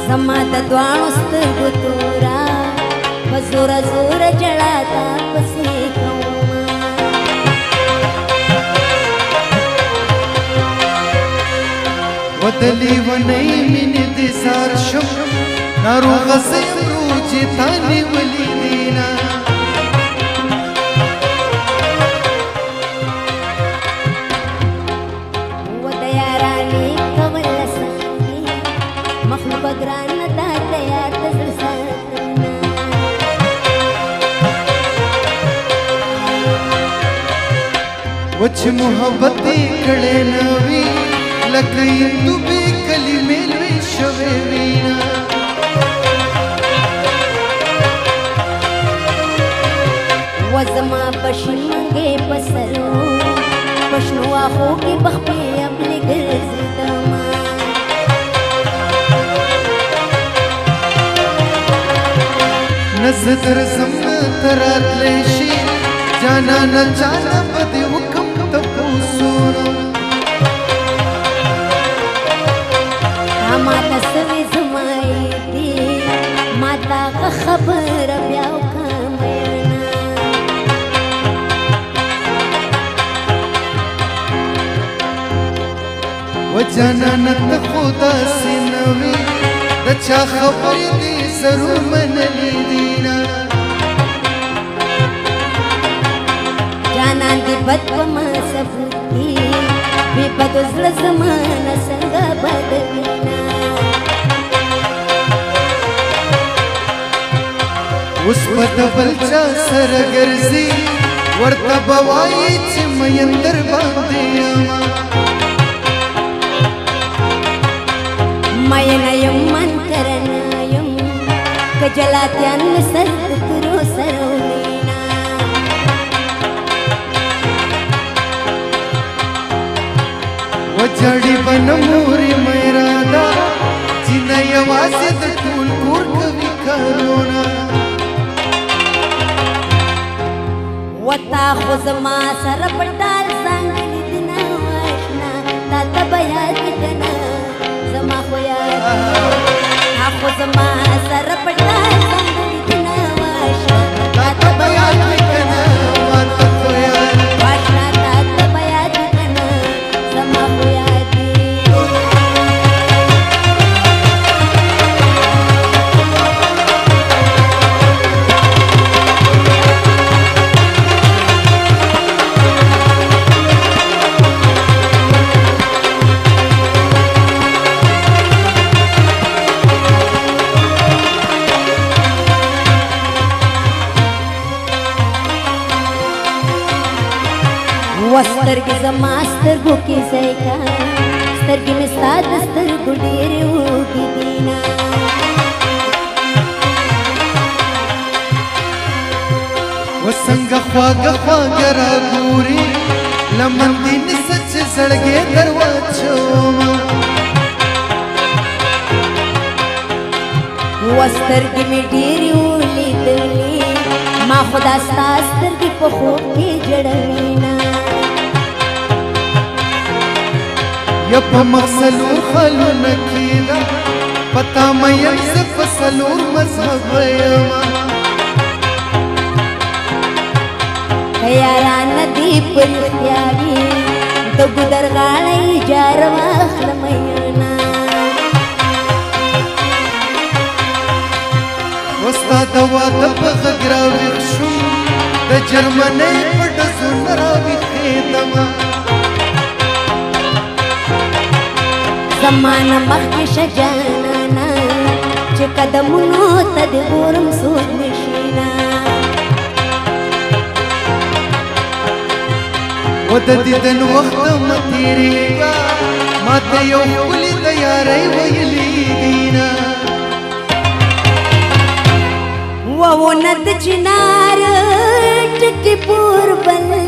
زما د دوانو سترګو تورا په زوره زوره ژړا تا پسې کومه ودلی ونی مینې دې سار شم ناروغه زه یم روجې تا نیولې دینه وچ محبتي کړه نوي لکه تو به کلمې لوي شوي وینا وزما پښمنګې پسرو پښنو اخو کې بخپې خپل ګرځدما نظر زم تراتلې شي جانا نه جانا بده حکم تپوسونو ماتا سوي زمای دي ماتا خبر بیا وکمنا وجانا نت خدا سينوي د چا خبر دي ضرور منلي دينا جانا دي بد ما سفوتي بي بدل زمانه څنګه بدلینا اوس په بلچا سره ګرځي ورته بوای چې مېندر باندې ما مېنا یم من کرنا یم کجلاتیان سر ترو سروینا وجړی بنموري مېرادا چې نه یوازې د ټول کور کوي کارونه وتا خو زما سره پټال څنګه لیدنه واشنا تا ته بیا کنا زما خو یاد خو زما سره پټال څنګه لیدنه واشنا تا ته بیا کنا وانت خو یاد واشنا تا ته بیا کنا زما خو یاد سترګې زما سترګو کې ځای کا سترګې مې ستا د سترګو ډېرې اوږدې دينا وڅنګه خواږه خواږه راګوري لمن دې نیسه چې زړګې در واچومه سترګې مې ډېرې ولیدلې ما خدا ستا سترګې په خوب کې جړوينا یا په مخسلور خلونه کېده پتا مې یم زه په سلور مذهب یمه که یارانه دې په رښتیا وي د ګودر غاړه اجاره واخلم ینا وستا د واده په غږ راویښ شوم د جرمنۍ په ډزونه راویښېدمه زمانه مخکې شه جانانه چې قدمونو ته دې ګورم سود نشینا و د دیدن وخت مه تېرېږه ما ته یو ښکلي د یارۍ ویلي دینه وونه د چنار ټکي پور بل